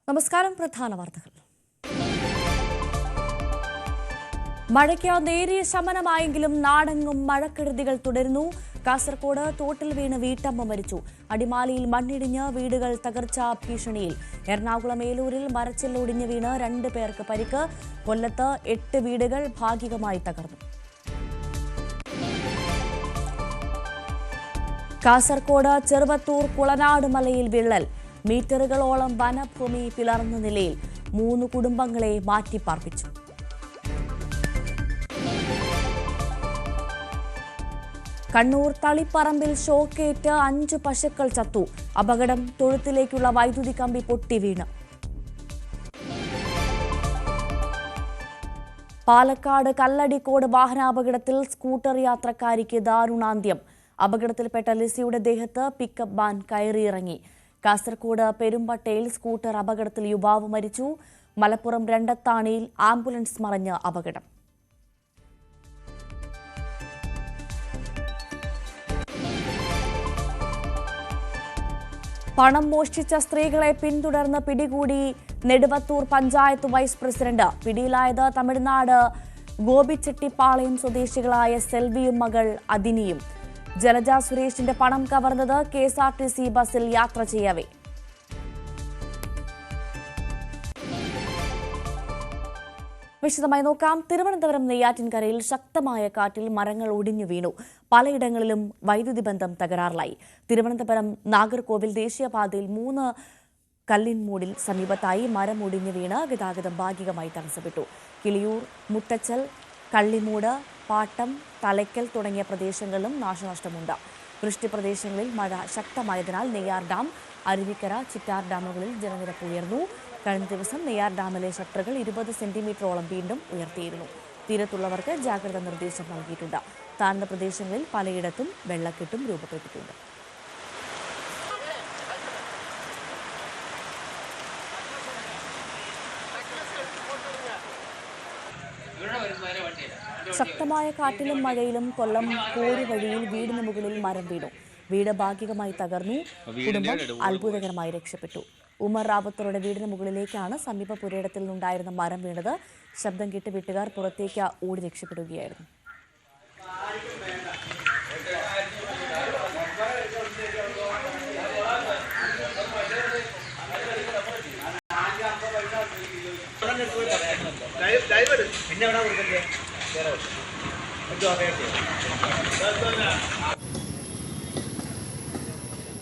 നമസ്കാരം. പ്രധാന വാർത്തകൾ. മഴയ്ക്ക് നേരിയ ശമനമായെങ്കിലും നാടെങ്ങും മഴക്കെടുതികൾ തുടരുന്നു. കാസർഗോഡ് തോട്ടിൽ വീണ് വീട്ടമ്മ മരിച്ചു. അടിമാലിയിൽ മണ്ണിടിഞ്ഞ് വീടുകൾ തകർച്ചാ ഭീഷണിയിൽ. എറണാകുളം ഏലൂരിൽ മരച്ചില്ലൊടിഞ്ഞ് വീണ് 2 പേർക്ക് പരിക്ക്. കൊല്ലത്ത് 8 വീടുകൾ ഭാഗികമായി തകർന്നു. കാസർഗോഡ് ചെറുവത്തൂർ കുളനാട് മലയിൽ വിള്ളൽ. മീറ്ററുകളോളം വനഭൂമി പിളർന്ന നിലയിൽ. 3 കുടുംബങ്ങളെ മാറ്റിപ്പാർപ്പിച്ചു. കണ്ണൂർ തളിപ്പറമ്പിൽ ഷോക്കേറ്റ് 5 പശുക്കൾ ചത്തു. അപകടം. തൊഴുത്തിലേക്കുള്ള വൈദ്യുതി കമ്പി പൊട്ടി വീണ്. പാലക്കാട് കല്ലടിക്കോട് വാഹനാപകടത്തിൽ സ്കൂട്ടർ യാത്രക്കാരിക്ക് ദാരുണാന്ത്യം. അപകടത്തിൽപ്പെട്ട ലിസിയുടെ ദേഹത്ത് പിക്കപ്പ് വാൻ കയറിയിറങ്ങി. കാസർഗോഡ് പെരുമ്പട്ടയിൽ സ്കൂട്ടർ അപകടത്തിൽ യുവാവ് മരിച്ചു. മലപ്പുറം രണ്ടത്താണിയിൽ ആംബുലൻസ് മറിഞ്ഞ് അപകടം. പണം മോഷ്ടിച്ച സ്ത്രീകളെ പിന്തുടർന്ന് പിടികൂടി നെടുവത്തൂർ പഞ്ചായത്ത് വൈസ് പ്രസിഡന്റ്. പിടിയിലായത് തമിഴ്നാട് ഗോപിച്ചെട്ടിപ്പാളയം സ്വദേശികളായ സെൽവിയും മകൾ അദിനിയും. ജലജ സുരേഷിന്റെ പണം കവർന്നത് KSRTC ബസ്സിൽ യാത്ര ചെയ്യവേ. വിശദമായി നോക്കാം. തിരുവനന്തപുരം നെയ്യാറ്റിൻകരയിൽ ശക്തമായ കാറ്റിൽ മരങ്ങൾ ഒടിഞ്ഞു വീണു. പലയിടങ്ങളിലും വൈദ്യുതി ബന്ധം തകരാറിലായി. തിരുവനന്തപുരം നാഗർകോവിൽ ദേശീയപാതയിൽ 3 കല്ലിൻമൂടിൽ സമീപത്തായി മരം ഒടിഞ്ഞു വീണ് ഗതാഗതം ഭാഗികമായി തടസ്സപ്പെട്ടു. കിളിയൂർ, മുട്ടച്ചൽ, കള്ളിമൂട്, പാട്ടം, തലയ്ക്കൽ തുടങ്ങിയ പ്രദേശങ്ങളിലും നാശനഷ്ടമുണ്ട്. വൃഷ്ടിപ്രദേശങ്ങളിൽ മഴ ശക്തമായതിനാൽ നെയ്യാർ ഡാം, അരുവിക്കര, ചിറ്റാർ ഡാമുകളിൽ ജലനിരപ്പ് ഉയർന്നു. കഴിഞ്ഞ ദിവസം നെയ്യാർ ഡാമിലെ ഷട്ടറുകൾ 20 സെന്റിമീറ്ററോളം വീണ്ടും ഉയർത്തിയിരുന്നു. തീരത്തുള്ളവർക്ക് ജാഗ്രതാ നിർദ്ദേശം നൽകിയിട്ടുണ്ട്. താഴ്ന്ന പ്രദേശങ്ങളിൽ പലയിടത്തും വെള്ളക്കെട്ടും രൂപപ്പെട്ടിട്ടുണ്ട്. ശക്തമായ കാറ്റിലും മഴയിലും കൊല്ലം കോരി വഴിയിൽ വീടിന് മുകളിൽ മരം വീണു. വീട് ഭാഗികമായി തകർന്നു. കുടുംബം അത്ഭുതകരമായി രക്ഷപ്പെട്ടു. ഉമർ റാവത്തറുടെ വീടിന് മുകളിലേക്കാണ് സമീപ പുരയിടത്തിൽ നിന്നുണ്ടായിരുന്ന മരം വീണത്. ശബ്ദം കേട്ട് വീട്ടുകാർ പുറത്തേക്ക് ഓടി രക്ഷപ്പെടുകയായിരുന്നു.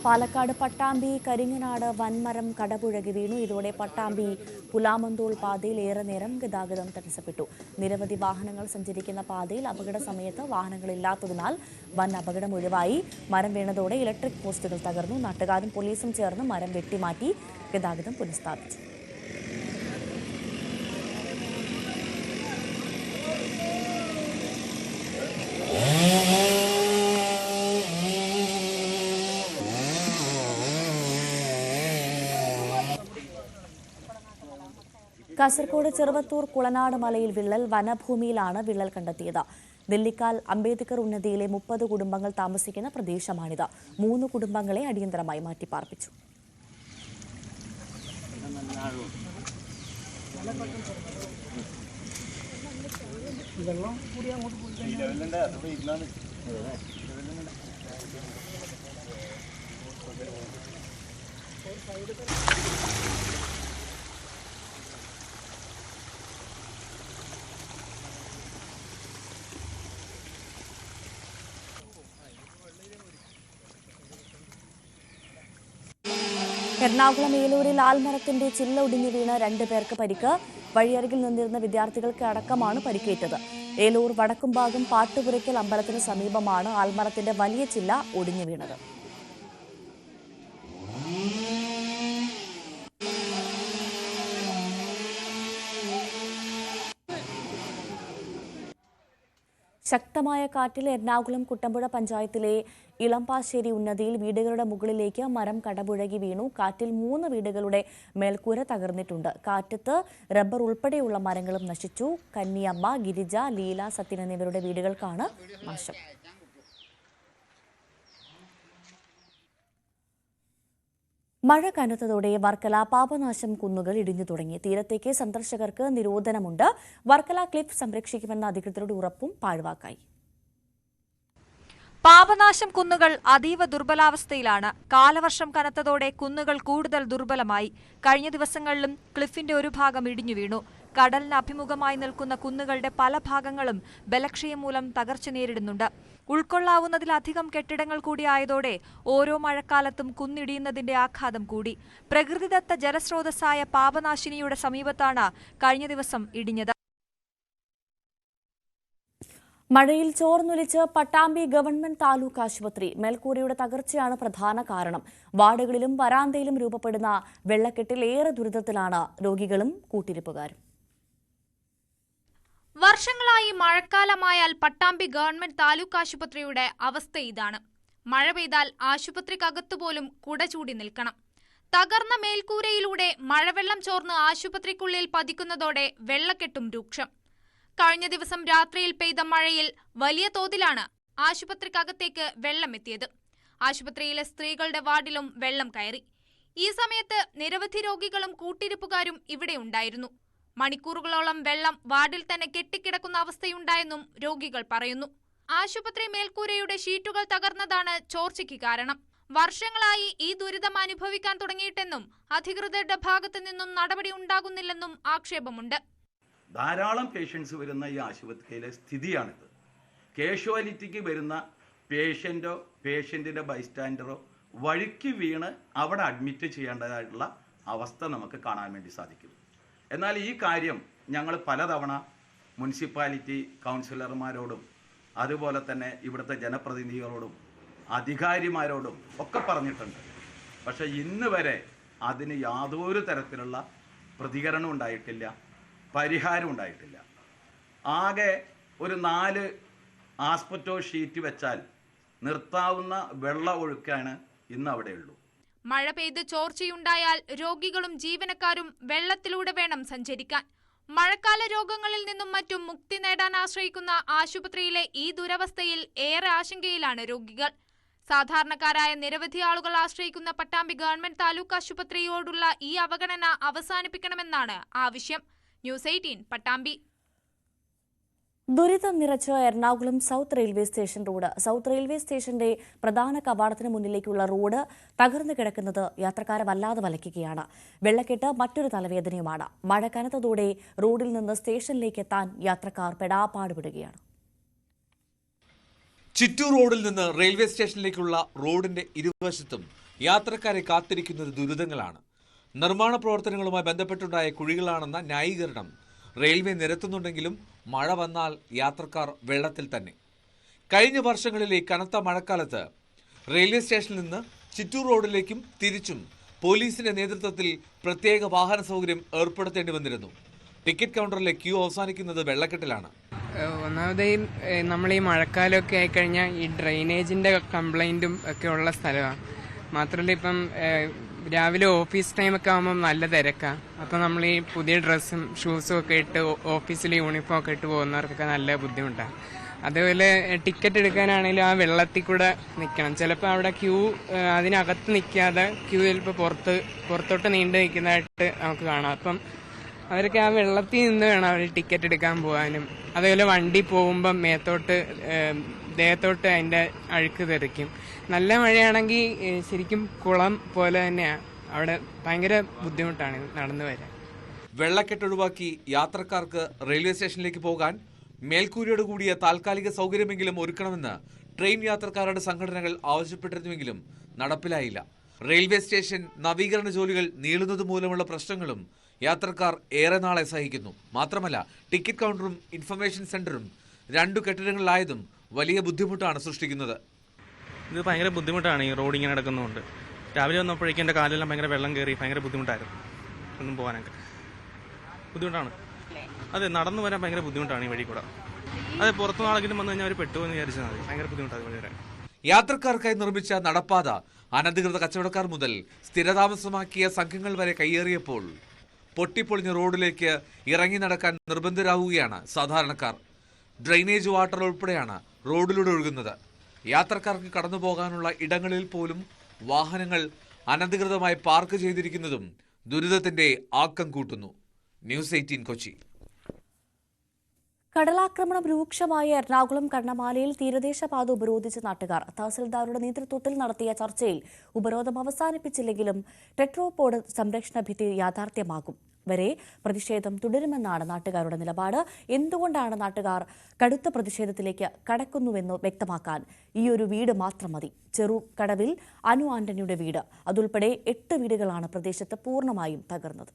പാലക്കാട് പട്ടാമ്പി കരിങ്ങനാട് വൻമരം കടപുഴകി വീണു. ഇതോടെ പട്ടാമ്പി പുലാമന്തോൾ പാതയിൽ ഏറെ നേരം ഗതാഗതം തടസ്സപ്പെട്ടു. നിരവധി വാഹനങ്ങൾ സഞ്ചരിക്കുന്ന പാതയിൽ അപകട സമയത്ത് വാഹനങ്ങളില്ലാത്തതിനാൽ വൻ അപകടം ഒഴിവായി. മരം വീണതോടെ ഇലക്ട്രിക് പോസ്റ്റുകൾ തകർന്നു. നാട്ടുകാരും പോലീസും ചേർന്ന് മരം വെട്ടിമാറ്റി ഗതാഗതം പുനഃസ്ഥാപിച്ചു. കാസർഗോഡ് ചെറുവത്തൂർ കുളനാട് മലയിൽ വിള്ളൽ. വനഭൂമിയിലാണ് വിള്ളൽ കണ്ടെത്തിയത്. നെല്ലിക്കാൽ അംബേദ്കർ ഉന്നതിയിലെ 30 കുടുംബങ്ങൾ താമസിക്കുന്ന പ്രദേശമാണിത്. 3 കുടുംബങ്ങളെ അടിയന്തരമായി മാറ്റിപ്പാർപ്പിച്ചു. എറണാകുളം ഏലൂരിൽ ആൽമരത്തിന്റെ ചില്ല ഒടിഞ്ഞു വീണ് 2 പേർക്ക് പരിക്ക്. വഴിയരികിൽ നിന്നിരുന്ന വിദ്യാർത്ഥികൾക്ക് അടക്കമാണ് പരിക്കേറ്റത്. ഏലൂർ വടക്കുംഭാഗം പാട്ടുപുരയ്ക്കൽ അമ്പലത്തിന് സമീപമാണ് ആൽമരത്തിന്റെ വലിയ ചില്ല ഒടിഞ്ഞു വീണത്. ശക്തമായ കാറ്റിൽ എറണാകുളം കുട്ടമ്പുഴ പഞ്ചായത്തിലെ ഇളമ്പാശ്ശേരി ഉന്നതിയിൽ വീടുകളുടെ മുകളിലേക്ക് മരം കടപുഴകി വീണു. കാറ്റിൽ 3 വീടുകളുടെ മേൽക്കൂര തകർന്നിട്ടുണ്ട്. കാറ്റത്ത് റബ്ബർ ഉൾപ്പെടെയുള്ള മരങ്ങളും നശിച്ചു. കന്നിയമ്മ, ഗിരിജ, ലീല, സത്യൻ എന്നിവരുടെ വീടുകൾക്കാണ് നാശം. മഴ കനത്തതോടെ വർക്കല പാപനാശം കുന്നുകൾ ഇടിഞ്ഞു തുടങ്ങി. തീരത്തേക്ക് സന്ദർശകർക്ക് നിരോധനമുണ്ട്. വർക്കല ക്ലിഫ് സംരക്ഷിക്കുമെന്ന അധികൃതരുടെ ഉറപ്പും പാഴ്വാക്കായി. പാപനാശം കുന്നുകൾ അതീവ ദുർബലാവസ്ഥയിലാണ്. കാലവർഷം കനത്തതോടെ കുന്നുകൾ കൂടുതൽ ദുർബലമായി. കഴിഞ്ഞ ദിവസങ്ങളിലും ക്ലിഫിന്റെ ഒരു ഭാഗം ഇടിഞ്ഞു വീണു. കടലിന് അഭിമുഖമായി നിൽക്കുന്ന കുന്നുകളുടെ പല ഭാഗങ്ങളും ബലക്ഷയം മൂലം തകർച്ച നേരിടുന്നുണ്ട്. ഉൾക്കൊള്ളാവുന്നതിലധികം കെട്ടിടങ്ങൾ കൂടിയായതോടെ ഓരോ മഴക്കാലത്തും കുന്നിടിയുന്നതിന്റെ ആഘാതം കൂടി. പ്രകൃതിദത്ത ജലസ്രോതസ്സായ പാപനാശിനിയുടെ സമീപത്താണ് കഴിഞ്ഞ ദിവസം ഇടിഞ്ഞത്. മഴയിൽ ചോർന്നൊലിച്ച് പട്ടാമ്പി ഗവൺമെന്റ് താലൂക്ക് ആശുപത്രി. മേൽക്കൂരയുടെ തകർച്ചയാണ് പ്രധാന കാരണം. വാർഡുകളിലും വരാന്തയിലും രൂപപ്പെടുന്ന വെള്ളക്കെട്ടിൽ ഏറെ ദുരിതത്തിലാണ് രോഗികളും കൂട്ടിരിപ്പുകാരും. വർഷങ്ങളായി മഴക്കാലമായാൽ പട്ടാമ്പി ഗവൺമെന്റ് താലൂക്ക് ആശുപത്രിയുടെ അവസ്ഥ ഇതാണ്. മഴ പെയ്താൽ ആശുപത്രിക്കകത്തുപോലും കുട ചൂടി നിൽക്കണം. തകർന്ന മേൽക്കൂരയിലൂടെ മഴവെള്ളം ചോർന്ന് ആശുപത്രിക്കുള്ളിൽ പതിക്കുന്നതോടെ വെള്ളക്കെട്ടും രൂക്ഷം. കഴിഞ്ഞ ദിവസം രാത്രിയിൽ പെയ്ത മഴയിൽ വലിയ തോതിലാണ് ആശുപത്രിക്കകത്തേക്ക് വെള്ളമെത്തിയത്. ആശുപത്രിയിലെ സ്ത്രീകളുടെ വാർഡിലും വെള്ളം കയറി. ഈ സമയത്ത് നിരവധി രോഗികളും കൂട്ടിരിപ്പുകാരും ഇവിടെ ഉണ്ടായിരുന്നു. മണിക്കൂറുകളോളം വെള്ളം വാർഡിൽ തന്നെ കെട്ടിക്കിടക്കുന്ന അവസ്ഥയുണ്ടായെന്നും രോഗികൾ പറയുന്നു. ആശുപത്രി മേൽക്കൂരയുടെ ഷീറ്റുകൾ തകർന്നതാണ് ചോർച്ചയ്ക്ക് കാരണം. വർഷങ്ങളായി ഈ ദുരിതം അനുഭവിക്കാൻ തുടങ്ങിയിട്ടെന്നും അധികൃതരുടെ ഭാഗത്തു നിന്നും നടപടി ഉണ്ടാകുന്നില്ലെന്നും ആക്ഷേപമുണ്ട്. ധാരാളം പേഷ്യൻസ് വരുന്ന ഈ ആശുപത്രിയിലെ സ്ഥിതിയാണിത്. കാഷ്വാലിറ്റിക്ക് വരുന്ന പേഷ്യൻറ്റിൻ്റെ ബൈസ്റ്റാൻഡറോ വഴിക്ക് വീണ് അവിടെ അഡ്മിറ്റ് ചെയ്യേണ്ടതായിട്ടുള്ള അവസ്ഥ നമുക്ക് കാണാൻ വേണ്ടി സാധിക്കും. എന്നാൽ ഈ കാര്യം ഞങ്ങൾ പലതവണ മുനിസിപ്പാലിറ്റി കൗൺസിലർമാരോടും അതുപോലെ തന്നെ ഇവിടുത്തെ ജനപ്രതിനിധികളോടും അധികാരിമാരോടും ഒക്കെ പറഞ്ഞിട്ടുണ്ട്. പക്ഷേ ഇന്ന് വരെ അതിന് യാതൊരു തരത്തിലുള്ള പ്രതികരണം ഉണ്ടായിട്ടില്ല, പരിഹാരം ഉണ്ടായിട്ടില്ല. ആകെ ഒരു 4 ആസ്പെറ്റോ ഷീറ്റ് വെച്ചാൽ നിർത്താവുന്ന വെള്ള ഒഴുക്കാണ് ഇന്ന് അവിടെയുള്ളൂ. മഴ പെയ്ത് ചോർച്ചയുണ്ടായാൽ രോഗികളും ജീവനക്കാരും വെള്ളത്തിലൂടെ വേണം സഞ്ചരിക്കാൻ. മഴക്കാല രോഗങ്ങളിൽ നിന്നും മറ്റും മുക്തി നേടാൻ ആശ്രയിക്കുന്ന ആശുപത്രിയിലെ ഈ ദുരവസ്ഥയിൽ ഏറെ ആശങ്കയിലാണ് രോഗികൾ. സാധാരണക്കാരായ നിരവധി ആളുകൾ ആശ്രയിക്കുന്ന പട്ടാമ്പി ഗവൺമെന്റ് താലൂക്ക് ആശുപത്രിയോടുള്ള ഈ അവഗണന അവസാനിപ്പിക്കണമെന്നാണ് ആവശ്യം. ന്യൂസ് 18 പട്ടാമ്പി. ദുരിതം നിറച്ച് Ernakulam south railway station road. South railway സ്റ്റേഷന്റെ പ്രധാന കവാടത്തിന് മുന്നിലേക്കുള്ള റോഡ് തകർന്നു കിടക്കുന്നത് യാത്രക്കാരെ വല്ലാതെ വലയ്ക്കുകയാണ്. വെള്ളക്കെട്ട് മറ്റൊരു തലവേദനയുമാണ്. മഴ കനത്തതോടെ റോഡിൽ നിന്ന് സ്റ്റേഷനിലേക്ക് എത്താൻ യാത്രക്കാർ പെടാപ്പാടുപെടുകയാണ്. ചിറ്റൂർ റോഡിൽ നിന്ന് റെയിൽവേ സ്റ്റേഷനിലേക്കുള്ള റോഡിന്റെ ഇരുവശത്തും യാത്രക്കാരെ കാത്തിരിക്കുന്നത് ദുരിതങ്ങളാണ്. നിർമ്മാണ പ്രവർത്തനങ്ങളുമായി ബന്ധപ്പെട്ടുണ്ടായ കുഴികളാണെന്ന ന്യായീകരണം റെയിൽവേ നിരത്തുന്നുണ്ടെങ്കിലും മഴ വന്നാൽ യാത്രക്കാർ വെള്ളത്തിൽ തന്നെ. കഴിഞ്ഞ വർഷങ്ങളിലെ കനത്ത മഴക്കാലത്ത് റെയിൽവേ സ്റ്റേഷനിൽ നിന്ന് ചിറ്റൂർ റോഡിലേക്കും തിരിച്ചും പോലീസിന്റെ നേതൃത്വത്തിൽ പ്രത്യേക വാഹന സൗകര്യം ഏർപ്പെടുത്തേണ്ടി വന്നിരുന്നു. ടിക്കറ്റ് കൗണ്ടറിലെ ക്യൂ അവസാനിക്കുന്നത് വെള്ളക്കെട്ടിലാണ്. ഒന്നാമത് നമ്മൾ ഈ മഴക്കാലമൊക്കെ ആയിക്കഴിഞ്ഞാൽ ഈ ഡ്രെയിനേജിൻ്റെ കംപ്ലൈൻറ്റും ഒക്കെ ഉള്ള സ്ഥലമാണ്. മാത്രമല്ല ഇപ്പം രാവിലെ ഓഫീസ് ടൈമൊക്കെ ആകുമ്പം നല്ല തിരക്കാണ്. അപ്പോൾ നമ്മൾ ഈ പുതിയ ഡ്രസ്സും ഷൂസും ഒക്കെ ഇട്ട് ഓഫീസിൽ യൂണിഫോം ഒക്കെ ഇട്ട് പോകുന്നവർക്കൊക്കെ നല്ല ബുദ്ധിമുട്ടാണ്. അതേപോലെ ടിക്കറ്റ് എടുക്കാനാണെങ്കിലും ആ വെള്ളത്തിൽ കൂടെ നിൽക്കണം. ചിലപ്പോൾ അവിടെ ക്യൂ അതിനകത്ത് നിൽക്കാതെ ക്യൂ ചിലപ്പോൾ പുറത്തോട്ട് നീണ്ടു നിൽക്കുന്നതായിട്ട് നമുക്ക് കാണാം. അപ്പം അവരൊക്കെ ആ വെള്ളത്തിൽ നിന്ന് വേണം അവർ ടിക്കറ്റ് എടുക്കാൻ പോകാനും. അതേപോലെ വണ്ടി പോകുമ്പം ദേഹത്തോട്ട് അതിൻ്റെ അഴുക്ക് തെറിക്കും. നല്ല മഴയാണെങ്കിൽ ശരിക്കും കുളം പോലെ തന്നെയാണ്. അവിടെ ഭയങ്കര ബുദ്ധിമുട്ടാണ് നടന്നു വരാൻ. വെള്ളക്കെട്ട് ഒഴിവാക്കി യാത്രക്കാർക്ക് റെയിൽവേ സ്റ്റേഷനിലേക്ക് പോകാൻ മേൽക്കൂരയോട് കൂടിയ താൽക്കാലിക സൗകര്യമെങ്കിലും ഒരുക്കണമെന്ന് ട്രെയിൻ യാത്രക്കാരുടെ സംഘടനകൾ ആവശ്യപ്പെട്ടിരുന്നുവെങ്കിലും നടപ്പിലായില്ല. റെയിൽവേ സ്റ്റേഷൻ നവീകരണ ജോലികൾ നീളുന്നത് മൂലമുള്ള പ്രശ്നങ്ങളും യാത്രക്കാർ ഏറെ നാളെ സഹിക്കുന്നു. മാത്രമല്ല ടിക്കറ്റ് കൗണ്ടറും ഇൻഫർമേഷൻ സെന്ററും 2 കെട്ടിടങ്ങളിലായതും വലിയ ബുദ്ധിമുട്ടാണ് സൃഷ്ടിക്കുന്നത്. ഇത് ഭയങ്കര ബുദ്ധിമുട്ടാണ് ഈ റോഡ് ഇങ്ങനെ നടക്കുന്നതുകൊണ്ട്. രാവിലെ വന്നപ്പോഴേക്കും എൻ്റെ കാലെല്ലാം ഭയങ്കര വെള്ളം കയറി ഭയങ്കര ബുദ്ധിമുട്ടായിരുന്നു. ഒന്നും പോകാനൊക്കെ ബുദ്ധിമുട്ടാണ്. അതെ, നടന്നു വരാൻ ഭയങ്കര ബുദ്ധിമുട്ടാണ് ഈ വഴി കൂടെ. അതെ, പുറത്തുനിന്ന് ആളെങ്കിലും വന്നു കഴിഞ്ഞാൽ അവർ പെട്ടുവെന്ന് വിചാരിച്ചാൽ മതി. ഭയങ്കര ബുദ്ധിമുട്ടാണ് വഴി വരാൻ. യാത്രക്കാർക്കായി നിർമ്മിച്ച നടപ്പാത അനധികൃത കച്ചവടക്കാർ മുതൽ സ്ഥിരതാമസമാക്കിയ സംഘങ്ങൾ വരെ കയ്യേറിയപ്പോൾ പൊട്ടിപ്പൊളിഞ്ഞ റോഡിലേക്ക് ഇറങ്ങി നടക്കാൻ നിർബന്ധരാകുകയാണ് സാധാരണക്കാർ. ഡ്രെയിനേജ് വാട്ടർ ഉൾപ്പെടെയാണ് റോഡിലൂടെ ഒഴുകുന്നത്. യാത്രക്കാർക്ക് കടന്നു പോകാനുള്ള ഇടങ്ങളിൽ പോലും വാഹനങ്ങൾ അനധികൃതമായി പാർക്ക് ചെയ്തിരിക്കുന്നതും ദുരിതത്തിന്റെ ആക്കം കൂട്ടുന്നു. ന്യൂസ് 18 കൊച്ചി. കടലാക്രമണം രൂക്ഷമായ എറണാകുളം കണ്ണമാലിയിൽ തീരദേശ പാത ഉപരോധിച്ച നാട്ടുകാർ തഹസിൽദാരുടെ നേതൃത്വത്തിൽ നടത്തിയ ചർച്ചയിൽ ഉപരോധം അവസാനിപ്പിച്ചില്ലെങ്കിലും ടെട്രോപോഡ് സംരക്ഷണ ഭിത്തി യാഥാർത്ഥ്യമാകും വരെ പ്രതിഷേധം തുടരുമെന്നാണ് നാട്ടുകാരുടെ നിലപാട്. എന്തുകൊണ്ടാണ് നാട്ടുകാർ കടുത്ത പ്രതിഷേധത്തിലേക്ക് കടക്കുന്നുവെന്ന് വ്യക്തമാക്കാൻ ഈയൊരു വീട് മാത്രം മതി. ചെറുകടവിൽ അനു ആന്റണിയുടെ വീട് അതുൾപ്പെടെ 8 വീടുകളാണ് പ്രദേശത്ത് പൂർണ്ണമായും തകർന്നത്.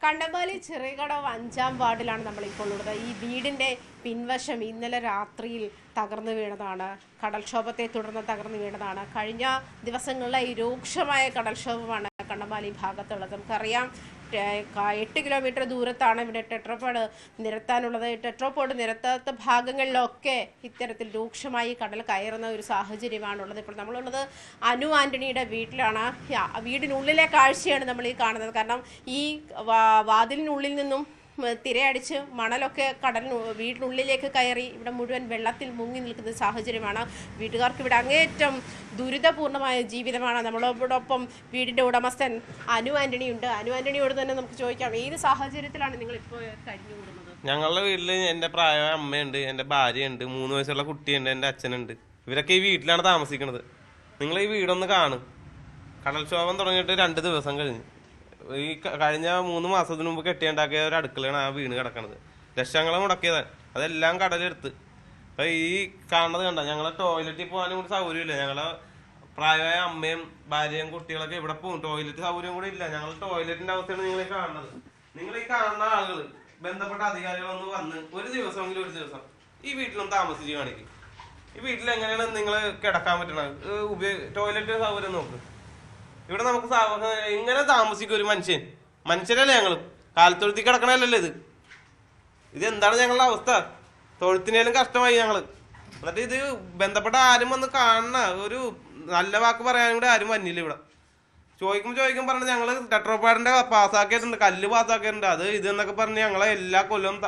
കണ്ണമാലി ചെറിയകടവ് 5-ാം വാർഡിലാണ് നമ്മളിപ്പോൾ ഉള്ളത്. ഈ വീടിൻ്റെ പിൻവശം ഇന്നലെ രാത്രിയിൽ തകർന്നു വീണതാണ്. കടൽക്ഷോഭത്തെ തുടർന്ന് തകർന്നു വീണതാണ്. കഴിഞ്ഞ ദിവസങ്ങളിലെ ഈ രൂക്ഷമായ കടൽക്ഷോഭമാണ് കണ്ണമാലി ഭാഗത്തുള്ളത്. നമുക്കറിയാം 8 കിലോമീറ്റർ ദൂരത്താണ് ഇവിടെ ടെട്രോപോഡ് നിരത്താനുള്ളത്. ടെട്രോപോഡ് നിരത്താത്ത ഭാഗങ്ങളിലൊക്കെ ഇത്തരത്തിൽ രൂക്ഷമായി കടൽ കയറുന്ന ഒരു സാഹചര്യമാണുള്ളത്. ഇപ്പോൾ നമ്മളുള്ളത് അനു ആന്റണിയുടെ വീട്ടിലാണ്. വീടിനുള്ളിലെ കാഴ്ചയാണ് നമ്മൾ ഈ കാണുന്നത്. കാരണം ഈ വാതിലിനുള്ളിൽ നിന്നും തിരയടിച്ച് മണലൊക്കെ വീടിനുള്ളിലേക്ക് കയറി ഇവിടെ മുഴുവൻ വെള്ളത്തിൽ മുങ്ങി നിൽക്കുന്ന സാഹചര്യമാണ്. വീട്ടുകാർക്ക് ഇവിടെ അങ്ങേയറ്റം ദുരിതപൂർണമായ ജീവിതമാണ്. നമ്മളോടൊപ്പം വീടിൻ്റെ ഉടമസ്ഥൻ അനു ആന്റണിയുണ്ട്. അനു ആന്റണിയോട് തന്നെ നമുക്ക് ചോദിക്കാം, ഏത് സാഹചര്യത്തിലാണ് നിങ്ങൾ ഇപ്പോൾ കഴിഞ്ഞുകൂടുന്നത്? ഞങ്ങളുടെ വീട്ടിൽ എൻ്റെ പ്രായമായ അമ്മയുണ്ട്, എൻ്റെ ഭാര്യയുണ്ട്, 3 വയസ്സുള്ള കുട്ടിയുണ്ട്, എൻ്റെ അച്ഛനുണ്ട്. ഇവരൊക്കെ ഈ വീട്ടിലാണ് താമസിക്കുന്നത്. നിങ്ങൾ ഈ വീടൊന്ന് കാണും. കടൽക്ഷോഭം തുടങ്ങിയിട്ട് 2 ദിവസം കഴിഞ്ഞു. ഈ കഴിഞ്ഞ 3 മാസത്തിന് മുമ്പ് കെട്ടിയുണ്ടാക്കിയ ഒരു അടുക്കളയാണ് ആ വീണ് കിടക്കണത്. ലക്ഷങ്ങൾ മുടക്കിയതാണ്. അതെല്ലാം കടലെടുത്ത്. അപ്പം ഈ കാണുന്നത് കണ്ട, ഞങ്ങളെ ടോയ്ലറ്റിൽ പോകാനും കൂടി സൗകര്യമില്ല. ഞങ്ങളെ പ്രായമായ അമ്മയും ഭാര്യയും കുട്ടികളൊക്കെ ഇവിടെ പോകും. ടോയ്ലറ്റ് സൗകര്യം കൂടി ഇല്ല. ഞങ്ങൾ ടോയ്ലറ്റിന്റെ അവസ്ഥയാണ് നിങ്ങൾ ഈ കാണുന്നത്. നിങ്ങൾ ഈ കാണുന്ന ആളുകൾ, ബന്ധപ്പെട്ട അധികാരികളൊന്ന് വന്ന് ഒരു ദിവസമെങ്കിലും ഒരു ദിവസം ഈ വീട്ടിലൊന്ന് താമസിച്ച് കാണിക്കും. ഈ വീട്ടിൽ എങ്ങനെയാണ് നിങ്ങൾ കിടക്കാൻ പറ്റണത്? ടോയ്ലറ്റ് സൗകര്യം നോക്ക്. ഇവിടെ നമുക്ക് ഇങ്ങനെ താമസിക്കും ഒരു മനുഷ്യരല്ലേ ഞങ്ങൾ? കാലത്തൊഴുത്തി കിടക്കണല്ലോ ഇതെന്താണ് ഞങ്ങളുടെ അവസ്ഥ? തൊഴുത്തിനേലും കഷ്ടമായി ഞങ്ങൾ. എന്നിട്ട് ഇത് ബന്ധപ്പെട്ട ആരും വന്ന് കാണണ, ഒരു നല്ല വാക്ക് പറയാനും കൂടെ ആരും വന്നില്ല. ഇവിടെ ചോദിക്കും പറഞ്ഞ് ഞങ്ങൾ ടെട്രോപാഡിന്റെ പാസ്സാക്കിയിട്ടുണ്ട്, കല്ല് പാസ്സാക്കിയിട്ടുണ്ട്, അത് ഇതെന്നൊക്കെ പറഞ്ഞ് ഞങ്ങളെ എല്ലാ കൊല്ലവും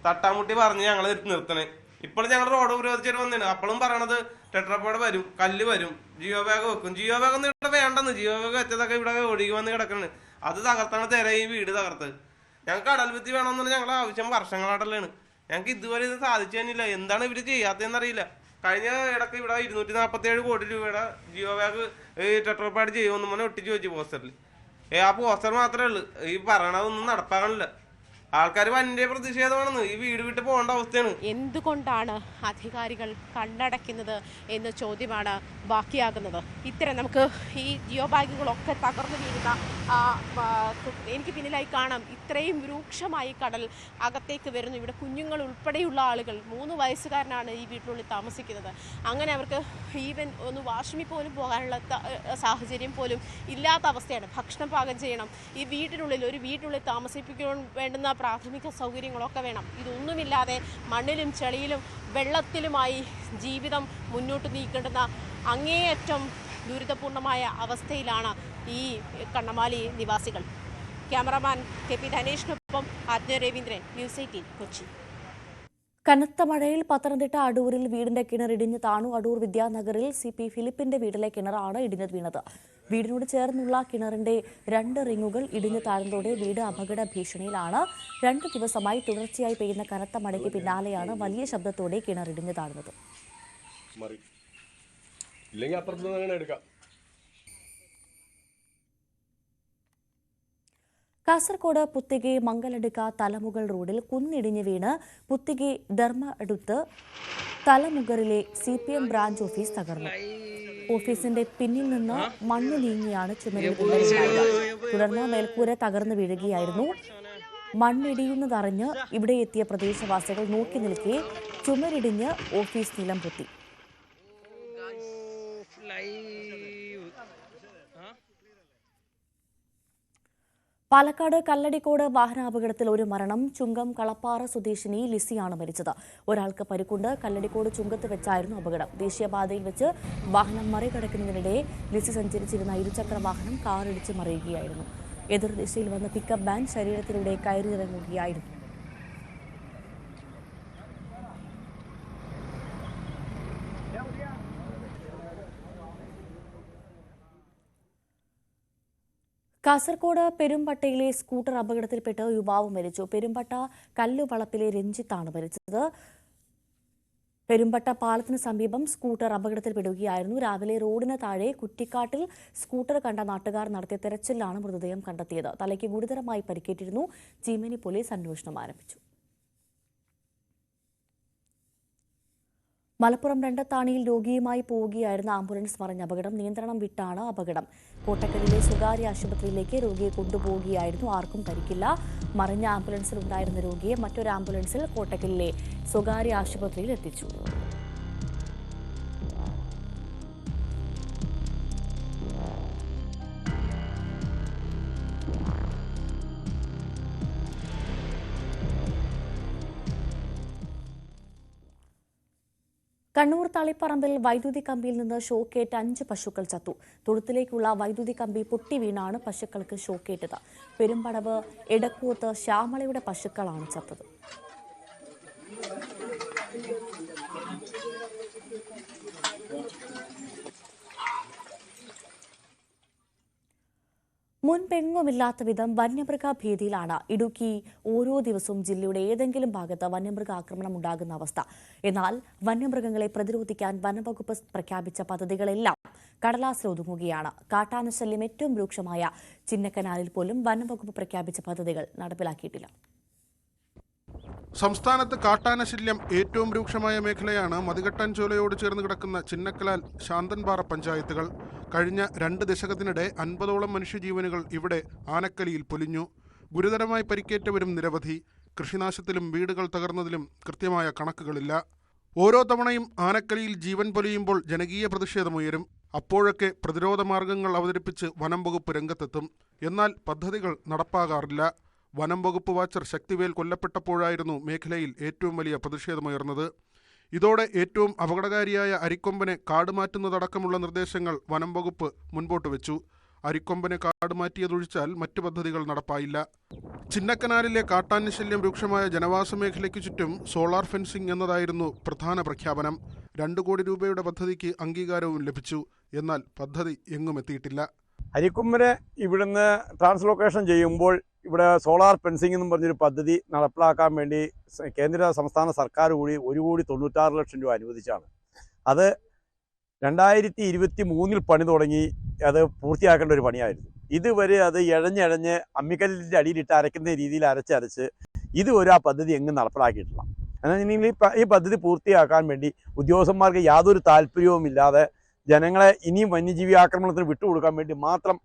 തട്ടാമുട്ടി പറഞ്ഞ് ഞങ്ങൾ നിർത്തണേ. ഇപ്പോൾ ഞങ്ങൾ റോഡ് ഉപരോധിച്ചിട്ട് വന്നേണ്. അപ്പോഴും പറയണത് ടെട്രോപോഡ് വരും, കല്ല് വരും, ജിയോ ബാഗ് വെക്കും. ജിയോ ബാഗ് ഒന്നും ഇവിടെ വേണ്ടെന്ന്. ജിയോ ബാഗ് വെച്ചതൊക്കെ ഇവിടെ ഒഴുകി വന്ന് കിടക്കണ്. അത് തകർത്താണ് ഈ വീട് തകർത്തത്. ഞങ്ങൾക്ക് കടൽ ഭിത്തി വേണമെന്നുള്ള ഞങ്ങളുടെ ആവശ്യം വർഷങ്ങളായിട്ടുള്ളതാണ്. ഞങ്ങൾക്ക് ഇതുവരെ ഇത് സാധിച്ചു തന്നില്ല. എന്താണ് ഇവർ ചെയ്യാത്തതെന്നറിയില്ല. കഴിഞ്ഞ ഇടയ്ക്ക് ഇവിടെ 247 കോടി രൂപയുടെ ജിയോ ബാഗ് ഈ ടെട്രോപാഡ് ചെയ്യുമെന്ന് പറഞ്ഞാൽ ഒട്ടിച്ച് വെച്ചു പോസ്റ്ററിൽ. ആ പോസ്റ്റർ മാത്രമേ ഉള്ളൂ. ഈ പറയണതൊന്നും നടപ്പാകണില്ല. ആൾക്കാർ വന്റെ പ്രതിഷേധമാണെന്ന്. ഈ വീട് വിട്ട് പോകേണ്ട അവസ്ഥയാണ്. എന്തുകൊണ്ടാണ് അധികാരികൾ കണ്ണടയ്ക്കുന്നത് എന്ന ചോദ്യമാണ് ബാക്കിയാകുന്നത്. ഇത്തരം നമുക്ക് ഈ ജിയോ ബാഗുകളൊക്കെ തകർന്നു വീഴുന്ന എനിക്ക് പിന്നിലായി കാണാം. ഇത്രയും രൂക്ഷമായി കടൽ അകത്തേക്ക് വരുന്നു. ഇവിടെ കുഞ്ഞുങ്ങൾ ഉൾപ്പെടെയുള്ള ആളുകൾ, 3 വയസ്സുകാരനാണ് ഈ വീട്ടിനുള്ളിൽ താമസിക്കുന്നത്. അങ്ങനെ അവർക്ക് ഈവൻ ഒന്ന് വാഷ്റൂമിൽ പോലും പോകാനുള്ള സാഹചര്യം പോലും ഇല്ലാത്ത അവസ്ഥയാണ്. ഭക്ഷണം പാകം ചെയ്യണം. ഈ ഒരു വീട്ടിനുള്ളിൽ താമസിപ്പിക്കാൻ വേണ്ടുന്ന പ്രാഥമിക സൗകര്യങ്ങളൊക്കെ വേണം. ഇതൊന്നുമില്ലാതെ മണ്ണിലും ചെളിയിലും വെള്ളത്തിലുമായി ജീവിതം മുന്നോട്ട് നീക്കേണ്ടുന്ന അങ്ങേയറ്റം ദുരിതപൂർണമായ അവസ്ഥയിലാണ് ഈ കണ്ണമാലി നിവാസികൾ. ക്യാമറാമാൻ KP ധനേഷിനൊപ്പം ആജ്ഞ രവീന്ദ്രൻ, ന്യൂസ് 18 കൊച്ചി. കനത്ത മഴയിൽ പത്തനംതിട്ട അടൂരിൽ വീടിന്റെ കിണർ ഇടിഞ്ഞു താണു. അടൂർ വിദ്യാനഗറിൽ CP ഫിലിപ്പിന്റെ വീട്ടിലെ കിണറാണ് ഇടിഞ്ഞു വീണത്. വീടിനോട് ചേർന്നുള്ള കിണറിന്റെ 2 റിങ്ങുകൾ ഇടിഞ്ഞു താഴ്ന്നതോടെ വീട് അപകട ഭീഷണിയിലാണ്. 2 ദിവസമായി തുടർച്ചയായി പെയ്യുന്ന കനത്ത മഴയ്ക്ക് പിന്നാലെയാണ് വലിയ ശബ്ദത്തോടെ കിണർ ഇടിഞ്ഞു താഴ്ന്നത്. കാസർഗോഡ് പുത്തികെ മംഗലടുക്ക തലമുകൾ റോഡിൽ കുന്നിടിഞ്ഞ് വീണ് പുത്തികെ ധർമ്മ അടുത്ത് തലമുകളിലെ CPM ബ്രാഞ്ച് ഓഫീസ് തകർന്നു. ഓഫീസിന്റെ പിന്നിൽ നിന്ന് മണ്ണ് നീങ്ങിയാണ് ചുമരിൽ വിള്ളലുണ്ടായത്. തുടർന്ന് മേൽക്കൂര തകർന്നു വീഴുകയായിരുന്നു. മണ്ണിടിയുന്നതറിഞ്ഞ് ഇവിടെ എത്തിയ പ്രദേശവാസികൾ നോക്കി നിൽക്കെ ചുമരിടിഞ്ഞ് ഓഫീസ് നിലം പൊത്തി. പാലക്കാട് കല്ലടിക്കോട് വാഹനാപകടത്തിൽ ഒരു മരണം. ചുങ്കം കളപ്പാറ സ്വദേശിനി ലിസിയാണ് മരിച്ചത്. ഒരാൾക്ക് പരിക്കുണ്ട്. കല്ലടിക്കോട് ചുങ്കത്ത് വെച്ചായിരുന്നു അപകടം. ദേശീയപാതയിൽ വെച്ച് വാഹനം മറികടക്കുന്നതിനിടെ ലിസി സഞ്ചരിച്ചിരുന്ന ഇരുചക്ര വാഹനം കാറിടിച്ച് മറിയുകയായിരുന്നു. എതിർദിശയിൽ വന്ന പിക്കപ്പ് വാൻ ശരീരത്തിലൂടെ കയറിയിറങ്ങുകയായിരുന്നു. കാസർഗോഡ് പെരുമ്പട്ടയിലെ സ്കൂട്ടർ അപകടത്തിൽപ്പെട്ട് യുവാവ് മരിച്ചു. പെരുമ്പട്ട കല്ലുവളപ്പിലെ രഞ്ജിത്താണ് മരിച്ചത്. പെരുമ്പട്ട പാലത്തിന് സമീപം സ്കൂട്ടർ അപകടത്തിൽപ്പെടുകയായിരുന്നു. രാവിലെ റോഡിന് താഴെ കുറ്റിക്കാട്ടിൽ സ്കൂട്ടർ കണ്ട നാട്ടുകാർ നടത്തിയ തെരച്ചിലാണ് മൃതദേഹം കണ്ടെത്തിയത്. തലയ്ക്ക് ഗുരുതരമായി പരിക്കേറ്റിരുന്നു. ചീമേനി പോലീസ് അന്വേഷണം ആരംഭിച്ചു. മലപ്പുറം രണ്ടത്താണിയിൽ രോഗിയുമായി പോവുകയായിരുന്ന ആംബുലൻസ് മറിഞ്ഞ അപകടം. നിയന്ത്രണം വിട്ടാണ് അപകടം. കോട്ടക്കലിലെ സ്വകാര്യ ആശുപത്രിയിലേക്ക് രോഗിയെ കൊണ്ടുപോവുകയായിരുന്നു. ആർക്കും പരിക്കില്ല. മറിഞ്ഞ ആംബുലൻസിൽ ഉണ്ടായിരുന്ന രോഗിയെ മറ്റൊരു ആംബുലൻസിൽ കോട്ടക്കലിലെ സ്വകാര്യ ആശുപത്രിയിൽ എത്തിച്ചു. കണ്ണൂർ തളിപ്പറമ്പിൽ വൈദ്യുതി കമ്പിയിൽ നിന്ന് ഷോക്കേറ്റ് 5 പശുക്കൾ ചത്തു. തൊഴുത്തിലേക്കുള്ള വൈദ്യുതി കമ്പി പൊട്ടി വീണാണ് പശുക്കൾക്ക് ഷോക്കേറ്റത്. പെരുമ്പടവ് എടക്കൂത്ത് ശ്യാമളയുടെ പശുക്കളാണ് ചത്തത്. മുൻപെങ്ങുമില്ലാത്ത വിധം വന്യമൃഗ ഭീതിയിലാണ് ഇടുക്കി. ഓരോ ദിവസവും ജില്ലയുടെ ഏതെങ്കിലും ഭാഗത്ത് വന്യമൃഗ ആക്രമണം ഉണ്ടാകുന്ന അവസ്ഥ. എന്നാൽ വന്യമൃഗങ്ങളെ പ്രതിരോധിക്കാൻ വനംവകുപ്പ് പ്രഖ്യാപിച്ച പദ്ധതികളെല്ലാം കടലാസിലൊതുങ്ങുകയാണ്. കാട്ടാനശല്യം ഏറ്റവും രൂക്ഷമായ ചിന്നക്കനാലിൽ പോലും വനംവകുപ്പ് പ്രഖ്യാപിച്ച പദ്ധതികൾ നടപ്പിലാക്കിയിട്ടില്ല. സംസ്ഥാനത്ത് കാട്ടാനശല്യം ഏറ്റവും രൂക്ഷമായ മേഖലയാണ് മതികെട്ടാൻ ചോലയോട് ചേർന്ന് കിടക്കുന്ന ചിന്നക്കലാൽ, ശാന്തൻപാറ പഞ്ചായത്തുകൾ. കഴിഞ്ഞ 2 ദശകത്തിനിടെ 50ഓളം മനുഷ്യജീവനുകൾ ഇവിടെ ആനക്കലിയിൽ പൊലിഞ്ഞു. ഗുരുതരമായി പരിക്കേറ്റവരും നിരവധി. കൃഷിനാശത്തിലും വീടുകൾ തകർന്നതിലും കൃത്യമായ കണക്കുകളില്ല. ഓരോ തവണയും ആനക്കലിയിൽ ജീവൻ പൊലിയുമ്പോൾ ജനകീയ പ്രതിഷേധമുയരും. അപ്പോഴൊക്കെ പ്രതിരോധ മാർഗങ്ങൾ അവതരിപ്പിച്ച് വനം വകുപ്പ് രംഗത്തെത്തും. എന്നാൽ പദ്ധതികൾ നടപ്പാകാറില്ല. വനം വകുപ്പ് വാച്ചർ ശക്തിവേൽ കൊല്ലപ്പെട്ടപ്പോഴായിരുന്നു മേഖലയിൽ ഏറ്റവും വലിയ പ്രതിഷേധമുയർന്നത്. ഇതോടെ ഏറ്റവും അപകടകാരിയായ അരിക്കൊമ്പനെ കാടുമാറ്റുന്നതടക്കമുള്ള നിർദ്ദേശങ്ങൾ വനം വകുപ്പ് മുൻപോട്ട് വെച്ചു. അരിക്കൊമ്പനെ കാടുമാറ്റിയതൊഴിച്ചാൽ മറ്റു പദ്ധതികൾ നടപ്പായില്ല. ചിന്നക്കനാലിലെ കാട്ടാനശല്യം രൂക്ഷമായ ജനവാസ മേഖലയ്ക്കു ചുറ്റും സോളാർ ഫെൻസിംഗ് എന്നതായിരുന്നു പ്രധാന പ്രഖ്യാപനം. 2 കോടി രൂപയുടെ പദ്ധതിക്ക് അംഗീകാരവും ലഭിച്ചു. എന്നാൽ പദ്ധതി എങ്ങും എത്തിയിട്ടില്ല. അരിക്കൊമ്പനെ ഇവിടുന്ന് ട്രാൻസ്ലൊക്കേഷൻ ചെയ്യുമ്പോൾ ഇവിടെ സോളാർ ഫെൻസിംഗ് എന്നും പറഞ്ഞൊരു പദ്ധതി നടപ്പിലാക്കാൻ വേണ്ടി കേന്ദ്ര സംസ്ഥാന സർക്കാർ കൂടി 1,96,00,000 രൂപ അനുവദിച്ചാണ്. അത് 2023 പണി തുടങ്ങി. അത് പൂർത്തിയാക്കേണ്ട ഒരു പണിയായിരുന്നു. ഇതുവരെ അത് ഇഴഞ്ഞ് അമ്മിക്കല്ലിൻ്റെ അടിയിലിട്ട് അരയ്ക്കുന്ന രീതിയിൽ അരച്ച് ഇതുവരെ ആ പദ്ധതി എങ്ങും നടപ്പിലാക്കിയിട്ടില്ല. എന്നാൽ ഈ പദ്ധതി പൂർത്തിയാക്കാൻ വേണ്ടി ഉദ്യോഗസ്ഥന്മാർക്ക് യാതൊരു താല്പര്യവുമില്ലാതെ ജനങ്ങളെ ഇനിയും വന്യജീവി ആക്രമണത്തിന് വിട്ടുകൊടുക്കാൻ വേണ്ടി മാത്രം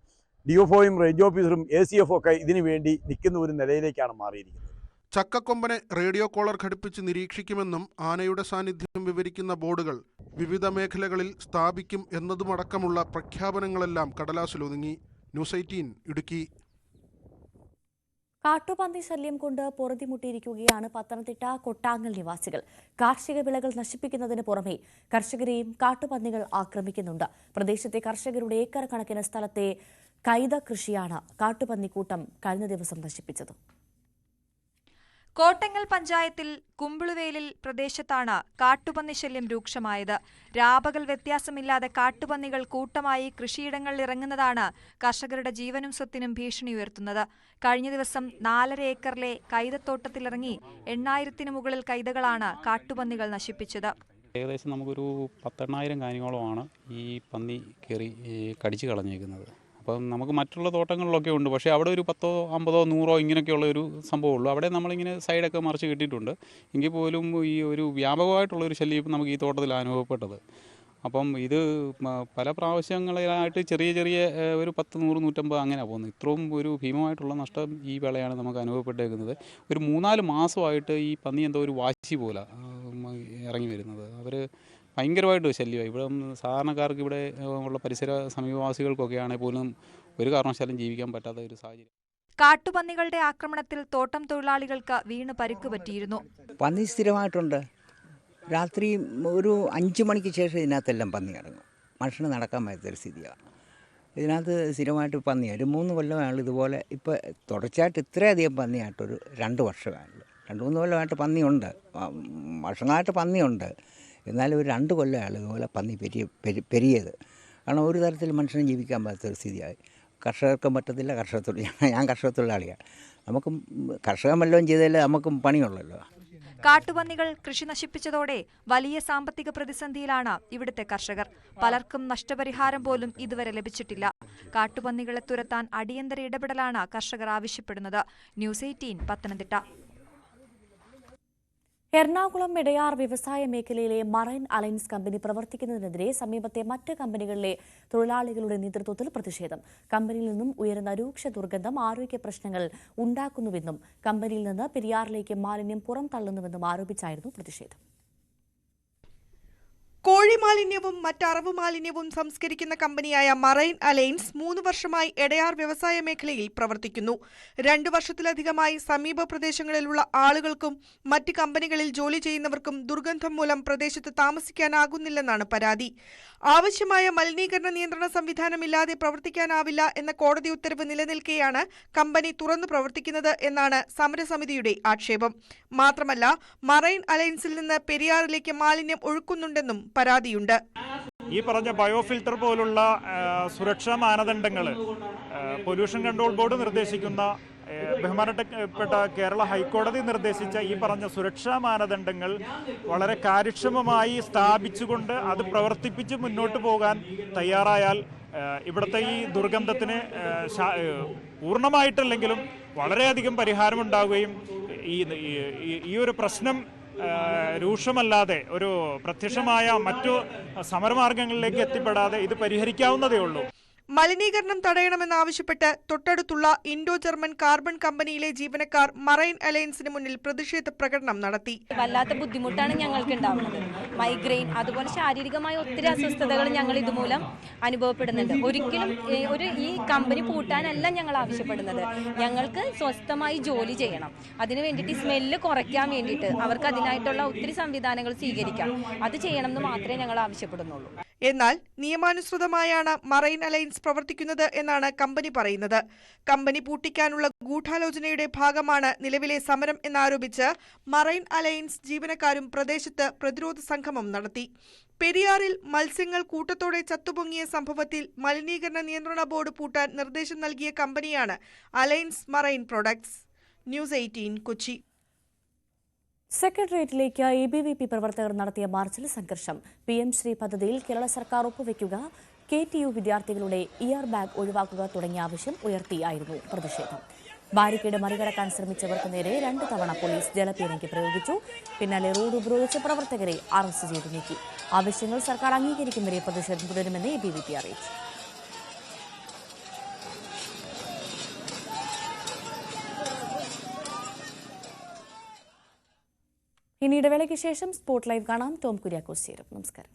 DFOയും റേഞ്ച് ഓഫീസറും ACF ഒക്കെ ഇതിനു വേണ്ടി നിൽക്കുന്ന ഒരു നിലയിലേക്കാണ് മാറിയിരിക്കുന്നത്. ചക്കക്കൊമ്പനെ റേഡിയോ കോളർ ഘടിപ്പിച്ച് നിരീക്ഷിക്കുമെന്നും ആനയുടെ സാന്നിധ്യം വിവരിക്കുന്ന ബോർഡുകൾ വിവിധ മേഖലകളിൽ സ്ഥാപിക്കും എന്നതുമടക്കമുള്ള പ്രഖ്യാപനങ്ങളെല്ലാം കടലാസിലൊതുങ്ങി. ന്യൂസ് 18 ഇടുക്കി. കാട്ടുപന്നി ശല്യം കൊണ്ട് പൊറുതിമുട്ടിയിരിക്കുകയാണ് പത്തനംതിട്ട കൊട്ടാങ്ങൽ നിവാസികൾ. കാർഷിക വിളകൾ നശിപ്പിക്കുന്നതിന് പുറമെ കർഷകരെയും കാട്ടുപന്നികൾ ആക്രമിക്കുന്നുണ്ട്. പ്രദേശത്തെ കർഷകരുടെ ഏക്കർ കണക്കിന് സ്ഥലത്തെ കൈത കൃഷിയാണ് കാട്ടുപന്നിക്കൂട്ടം കഴിഞ്ഞ ദിവസം നശിപ്പിച്ചത്. കോട്ടങ്ങൽ പഞ്ചായത്തിൽ കുമ്പിളുവേലിൽ പ്രദേശത്താണ് കാട്ടുപന്നി ശല്യം രൂക്ഷമായത്. രാപകൽ വ്യത്യാസമില്ലാതെ കാട്ടുപന്നികൾ കൂട്ടമായി കൃഷിയിടങ്ങളിൽ ഇറങ്ങുന്നതാണ് കർഷകരുടെ ജീവനും സ്വത്തിനും ഭീഷണി ഉയർത്തുന്നത്. കഴിഞ്ഞ ദിവസം 4.5 ഏക്കറിലെ കൈതത്തോട്ടത്തിലിറങ്ങി 8,000-ന് മുകളിൽ കൈതകളാണ് കാട്ടുപന്നികൾ നശിപ്പിച്ചത്. ഏകദേശം നമുക്കൊരു 10,000 കാനികളോളമാണ് ഈ പന്നി കയറി കടിച്ചു കളഞ്ഞേക്കുന്നത്. അപ്പം നമുക്ക് മറ്റുള്ള തോട്ടങ്ങളിലൊക്കെ ഉണ്ട്. പക്ഷേ അവിടെ ഒരു 10, 50, 100 ഇങ്ങനെയൊക്കെയുള്ള ഒരു സംഭവമുള്ളൂ. അവിടെ നമ്മളിങ്ങനെ സൈഡൊക്കെ മറിച്ച് കിട്ടിയിട്ടുണ്ട്. എങ്കിൽ പോലും ഈ ഒരു വ്യാപകമായിട്ടുള്ളൊരു ശല്യം നമുക്ക് ഈ തോട്ടത്തിൽ അനുഭവപ്പെട്ടത്. അപ്പം ഇത് പല പ്രാവശ്യങ്ങളിലായിട്ട് ചെറിയ ഒരു 10, 100, 150 അങ്ങനെ പോകുന്നത്. ഇത്രയും ഒരു ഭീമമായിട്ടുള്ള നഷ്ടം ഈ വേളയാണ് നമുക്ക് അനുഭവപ്പെട്ടേക്കുന്നത്. ഒരു 3-4 മാസമായിട്ട് ഈ പന്നി എന്തോ ഒരു വാശി പോലെ ഇറങ്ങി വരുന്നത്. അവർ ഭയങ്കരമായിട്ട് ശല്യമായി. ഇവിടെ സാധാരണക്കാർക്ക് ഇവിടെ ഉള്ള പരിസര സമീപവാസികൾക്കൊക്കെ ആണെങ്കിൽ പോലും ഒരു കാരണവശാലും ജീവിക്കാൻ പറ്റാത്ത ഒരു സാഹചര്യം. കാട്ടുപന്നികളുടെ ആക്രമണത്തിൽ തോട്ടം തൊഴിലാളികൾക്ക് വീണ് പരിക്ക് പറ്റിയിരുന്നു. പന്നി സ്ഥിരമായിട്ടുണ്ട്. രാത്രി ഒരു 5 മണിക്ക് ശേഷം ഇതിനകത്തെല്ലാം പന്നി ഇറങ്ങും. മനുഷ്യന് നടക്കാൻ പറ്റാത്തൊരു സ്ഥിതിയാണ്. ഇതിനകത്ത് സ്ഥിരമായിട്ട് പന്നിയാണ്. ഒരു 3 കൊല്ലമായുള്ളൂ ഇതുപോലെ. ഇപ്പോൾ തുടർച്ചയായിട്ട് ഇത്രയധികം പന്നിയായിട്ടൊരു 2 വർഷമായുള്ളൂ. 2-3 കൊല്ലമായിട്ട് പന്നിയുണ്ട്, വർഷങ്ങളായിട്ട് പന്നിയുണ്ട്. എന്നാലും ഒരു 2 കൊല്ലമായുള്ളൂ ഇതുപോലെ പന്നി പെരിയത്. കാരണം ഒരു തരത്തിൽ മനുഷ്യന് ജീവിക്കാൻ പറ്റാത്തൊരു സ്ഥിതിയായി. കർഷകർക്കും പറ്റത്തില്ല, ഞാൻ കർഷക തൊഴിലാളിയാണ്. നമുക്കും കർഷകൻ വല്ലതും ചെയ്താലേ നമുക്കും പണിയുള്ളല്ലോ. കാട്ടുപന്നികൾ കൃഷി നശിപ്പിച്ചതോടെ വലിയ സാമ്പത്തിക പ്രതിസന്ധിയിലാണ് ഇവിടുത്തെ കർഷകർ. പലർക്കും നഷ്ടപരിഹാരം പോലും ഇതുവരെ ലഭിച്ചിട്ടില്ല. കാട്ടുപന്നികളെ തുരത്താൻ അടിയന്തര ഇടപെടലാണ് കർഷകർ ആവശ്യപ്പെടുന്നത്. ന്യൂസ് 18 പത്തനംതിട്ട. എറണാകുളം ഇടയാർ വ്യവസായ മേഖലയിലെ മറൈൻ അലയൻസ് കമ്പനി പ്രവർത്തിക്കുന്നതിനെതിരെ സമീപത്തെ മറ്റ് കമ്പനികളിലെ തൊഴിലാളികളുടെ നേതൃത്വത്തിൽ പ്രതിഷേധം. കമ്പനിയിൽ നിന്നും ഉയരുന്ന രൂക്ഷ ദുർഗന്ധം ആരോഗ്യ പ്രശ്നങ്ങൾ ഉണ്ടാക്കുന്നുവെന്നും കമ്പനിയിൽ നിന്ന് പെരിയാറിലേക്ക് മാലിന്യം പുറംതള്ളുന്നുവെന്നും ആരോപിച്ചായിരുന്നു പ്രതിഷേധം. കോഴി മാലിന്യവും മറ്ററവ് മാലിന്യവും സംസ്കരിക്കുന്ന കമ്പനിയായ മറൈൻ അലയൻസ് 3 വർഷമായി എടയാർ വ്യവസായ മേഖലയിൽ പ്രവർത്തിക്കുന്നു. 2 വർഷത്തിലധികമായി സമീപ പ്രദേശങ്ങളിലുള്ള ആളുകൾക്കും മറ്റ് കമ്പനികളിൽ ജോലി ചെയ്യുന്നവർക്കും ദുർഗന്ധം മൂലം പ്രദേശത്ത് താമസിക്കാനാകുന്നില്ലെന്നാണ് പരാതി. ആവശ്യമായ മലിനീകരണ നിയന്ത്രണ സംവിധാനമില്ലാതെ പ്രവർത്തിക്കാനാവില്ല എന്ന കോടതി ഉത്തരവ് നിലനിൽക്കെയാണ് കമ്പനി തുറന്നു പ്രവർത്തിക്കുന്നത് എന്നാണ് സമരസമിതിയുടെ ആക്ഷേപം. മാത്രമല്ല, മറൈൻ അലയൻസിൽ നിന്ന് പെരിയാറിലേക്ക് മാലിന്യം ഒഴുക്കുന്നുണ്ടെന്നും പരാതിയുണ്ട്. ഈ പറഞ്ഞ ബയോഫിൽറ്റർ പോലുള്ള സുരക്ഷാ മാനദണ്ഡങ്ങൾ പൊല്യൂഷൻ കൺട്രോൾ ബോർഡ് നിർദ്ദേശിക്കുന്ന, ബഹുമാനപ്പെട്ട കേരള ഹൈക്കോടതി നിർദ്ദേശിച്ച ഈ പറഞ്ഞ സുരക്ഷാ മാനദണ്ഡങ്ങൾ വളരെ കാര്യക്ഷമമായി സ്ഥാപിച്ചുകൊണ്ട് അത് പ്രവർത്തിപ്പിച്ച് മുന്നോട്ട് പോകാൻ തയ്യാറായാൽ ഇവിടുത്തെ ഈ ദുർഗന്ധത്തിന് പൂർണ്ണമായിട്ടല്ലെങ്കിലും വളരെയധികം പരിഹാരമുണ്ടാവുകയും ഈ ഒരു പ്രശ്നം രൂക്ഷമല്ലാതെ ഒരു പ്രത്യക്ഷമായ മറ്റു സമരമാർഗങ്ങളിലേക്ക് എത്തിപ്പെടാതെ ഇത് പരിഹരിക്കാവുന്നതേ ഉള്ളൂ. മലിനീകരണം തടയണമെന്നാവശ്യപ്പെട്ട് തൊട്ടടുത്തുള്ള ഇൻഡോ ജർമ്മൻ കാർബൺ കമ്പനിയിലെ ജീവനക്കാർ മറൈൻ അലയൻസിന് മുന്നിൽ പ്രതിഷേധ പ്രകടനം നടത്തി. വല്ലാത്ത ബുദ്ധിമുട്ടാണ് ഞങ്ങൾക്ക് ഉണ്ടാവുന്നത്. മൈഗ്രെയിൻ, അതുപോലെ ശാരീരികമായ ഒത്തിരി അസ്വസ്ഥതകൾ ഞങ്ങൾ ഇതുമൂലം അനുഭവപ്പെടുന്നുണ്ട്. ഒരിക്കലും ഈ കമ്പനി പൂട്ടാനല്ല ഞങ്ങൾ ആവശ്യപ്പെടുന്നത്. ഞങ്ങൾക്ക് സ്വസ്ഥമായി ജോലി ചെയ്യണം. അതിനു വേണ്ടിയിട്ട് സ്മെല്ല് കുറയ്ക്കാൻ വേണ്ടിയിട്ട് അവർക്ക് അതിനായിട്ടുള്ള ഒത്തിരി സംവിധാനങ്ങൾ സ്വീകരിക്കാം. അത് ചെയ്യണമെന്ന് മാത്രമേ ഞങ്ങൾ ആവശ്യപ്പെടുന്നുള്ളൂ. എന്നാൽ നിയമാനുസൃതമായാണ് മറൈൻ അലയൻസ് പ്രവർത്തിക്കുന്നത് എന്നാണ് കമ്പനി പറയുന്നത്. കമ്പനി പൂട്ടിക്കാനുള്ള ഗൂഢാലോചനയുടെ ഭാഗമാണ് നിലവിലെ സമരം എന്നാരോപിച്ച് മറൈൻ അലയൻസ് ജീവനക്കാരും പ്രദേശത്ത് പ്രതിരോധ സംഗമം നടത്തി. പെരിയാറിൽ മത്സ്യങ്ങൾ കൂട്ടത്തോടെ ചത്തുപൊങ്ങിയ സംഭവത്തിൽ മലിനീകരണ നിയന്ത്രണ ബോർഡ് പൂട്ടാൻ നിർദ്ദേശം നൽകിയ കമ്പനിയാണ് Alliance Marine Products. News 18 Kochi. സെക്രട്ടേറിയറ്റിലേക്ക് ABVP പ്രവർത്തകർ നടത്തിയ മാർച്ചിൽ സംഘർഷം. PM ശ്രീ പദ്ധതിയിൽ കേരള സർക്കാർ ഒപ്പുവെക്കുക, KTU വിദ്യാർത്ഥികളുടെ ഇയർ ബാഗ് ഒഴിവാക്കുക തുടങ്ങിയ ആവശ്യം ഉയർത്തിയായിരുന്നു പ്രതിഷേധം. ബാരിക്കേഡ് മറികടക്കാൻ ശ്രമിച്ചവർക്ക് നേരെ 2 തവണ പോലീസ് ജലപീരങ്കി പ്രയോഗിച്ചു. പിന്നാലെ റോഡ് ഉപരോധിച്ച പ്രവർത്തകരെ അറസ്റ്റ് ചെയ്തു നീക്കി. ആവശ്യങ്ങൾ സർക്കാർ അംഗീകരിക്കും വരെ പ്രതിഷേധം തുടരുമെന്ന് ABVP അറിയിച്ചു. ഇനി ഇടവേളയ്ക്ക് ശേഷം സ്പോട്ട് ലൈവ് കാണാം. ടോം കുര്യാക്കോസ് ചേരും. നമസ്കാരം.